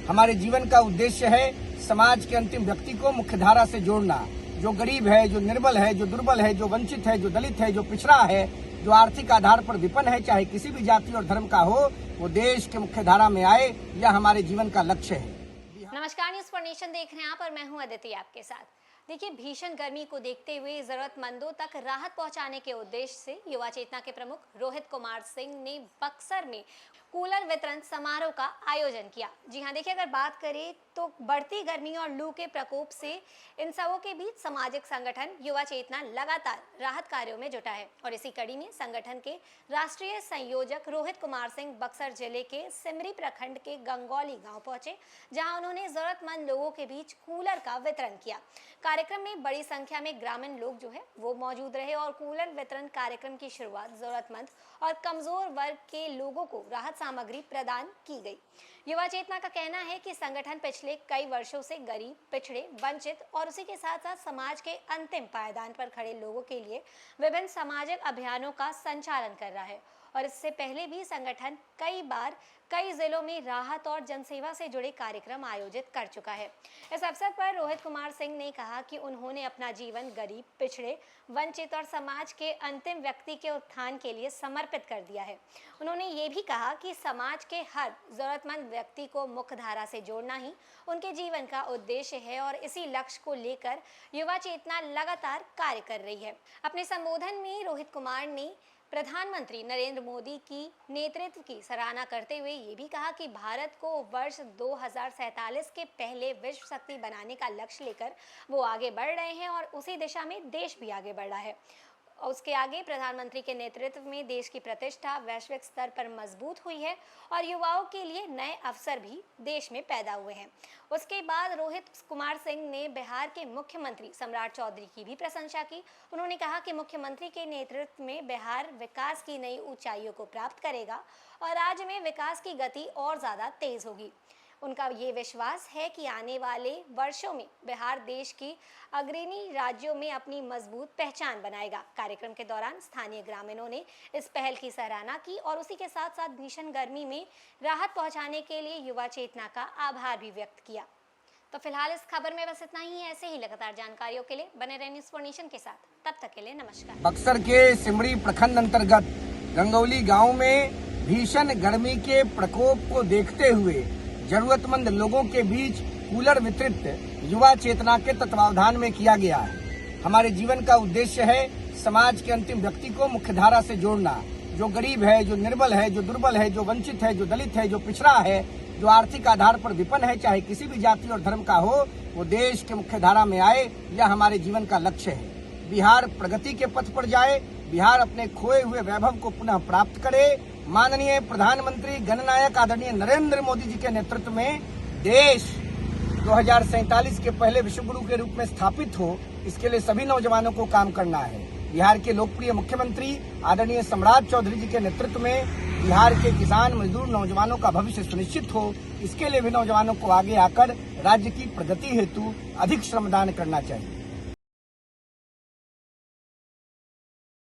हमारे जीवन का उद्देश्य है समाज के अंतिम व्यक्ति को मुख्यधारा से जोड़ना। जो गरीब है, जो निर्बल है, जो दुर्बल है, जो वंचित है, जो दलित है, जो पिछड़ा है, जो आर्थिक आधार पर विपन्न है, चाहे किसी भी जाति और धर्म का हो, वो देश के मुख्यधारा में आए, यह हमारे जीवन का लक्ष्य है। नमस्कार, न्यूज़ फॉर नेशन देख रहे हैं आप और मैं हूं अदिति आपके साथ। देखिए, भीषण गर्मी को देखते हुए जरूरतमंदों तक राहत पहुंचाने के उद्देश्य से युवा चेतना के प्रमुख रोहित कुमार सिंह ने बक्सर में कूलर वितरण समारोह का आयोजन किया। जी हां, देखिए, अगर बात करें तो बढ़ती गर्मी और लू के प्रकोप से इन सबों के बीच सामाजिक संगठन युवा चेतना लगातार राहत कार्यों में जुटा है और इसी कड़ी में संगठन के राष्ट्रीय संयोजक रोहित कुमार सिंह बक्सर जिले के सिमरी प्रखंड के गंगौली गांव पहुंचे, जहां उन्होंने जरूरतमंद लोगों के बीच कूलर का वितरण किया। कार्यक्रम में बड़ी संख्या में ग्रामीण लोग जो है वो मौजूद रहे और कूलर वितरण कार्यक्रम की शुरुआत जरूरतमंद और कमजोर वर्ग के लोगों को राहत सामग्री प्रदान की गई। युवा चेतना का कहना है कि संगठन पिछले कई वर्षों से गरीब, पिछड़े, वंचित और उसी के साथ साथ समाज के अंतिम पायदान पर खड़े लोगों के लिए विभिन्न सामाजिक अभियानों का संचालन कर रहा है और इससे पहले भी संगठन कई बार कई जिलों में राहत और जनसेवा से जुड़े कार्यक्रम आयोजित कर चुका है। इस अवसर पर रोहित कुमार सिंह ने कहा कि उन्होंने अपना जीवन गरीब, पिछड़े, वंचित और समाज के अंतिम व्यक्ति के उत्थान के लिए समर्पित कर दिया है। उन्होंने ये भी कहा कि समाज के हर जरूरतमंद व्यक्ति को मुख्यधारा से जोड़ना ही उनके जीवन का उद्देश्य है और इसी लक्ष्य को लेकर युवा चेतना लगातार कार्य कर रही है। अपने संबोधन में रोहित कुमार ने प्रधानमंत्री नरेंद्र मोदी की नेतृत्व की सराहना करते हुए ये भी कहा कि भारत को वर्ष 2047 के पहले विश्व शक्ति बनाने का लक्ष्य लेकर वो आगे बढ़ रहे हैं और उसी दिशा में देश भी आगे बढ़ रहा है। उसके आगे प्रधानमंत्री के नेतृत्व में देश की प्रतिष्ठा वैश्विक स्तर पर मजबूत हुई है और युवाओं के लिए नए अवसर भी देश में पैदा हुए हैं। उसके बाद रोहित कुमार सिंह ने बिहार के मुख्यमंत्री सम्राट चौधरी की भी प्रशंसा की। उन्होंने कहा कि मुख्यमंत्री के नेतृत्व में बिहार विकास की नई ऊंचाइयों को प्राप्त करेगा और राज्य में विकास की गति और ज़्यादा तेज होगी। उनका ये विश्वास है कि आने वाले वर्षों में बिहार देश की अग्रणी राज्यों में अपनी मजबूत पहचान बनाएगा। कार्यक्रम के दौरान स्थानीय ग्रामीणों ने इस पहल की सराहना की और उसी के साथ साथ भीषण गर्मी में राहत पहुंचाने के लिए युवा चेतना का आभार भी व्यक्त किया। तो फिलहाल इस खबर में बस इतना ही। ऐसे ही लगातार जानकारियों के लिए बने रहिए न्यूज़ फॉर नेशन के साथ। तब तक के लिए नमस्कार। बक्सर के सिमरी प्रखंड अंतर्गत गंगौली गाँव में भीषण गर्मी के प्रकोप को देखते हुए जरूरतमंद लोगों के बीच कूलर वितरित युवा चेतना के तत्वावधान में किया गया है। हमारे जीवन का उद्देश्य है समाज के अंतिम व्यक्ति को मुख्यधारा से जोड़ना। जो गरीब है, जो निर्बल है, जो दुर्बल है, जो वंचित है, जो दलित है, जो पिछड़ा है, जो आर्थिक आधार पर विपन्न है, चाहे किसी भी जाति और धर्म का हो, वो देश के मुख्यधारा में आए, यह हमारे जीवन का लक्ष्य है। बिहार प्रगति के पथ पर जाए, बिहार अपने खोए हुए वैभव को पुनः प्राप्त करे। माननीय प्रधानमंत्री गणनायक आदरणीय नरेंद्र मोदी जी के नेतृत्व में देश 2047 के पहले विश्वगुरु के रूप में स्थापित हो, इसके लिए सभी नौजवानों को काम करना है। बिहार के लोकप्रिय मुख्यमंत्री आदरणीय सम्राट चौधरी जी के नेतृत्व में बिहार के किसान, मजदूर, नौजवानों का भविष्य सुनिश्चित हो, इसके लिए भी नौजवानों को आगे आकर राज्य की प्रगति हेतु अधिक श्रमदान करना चाहिए।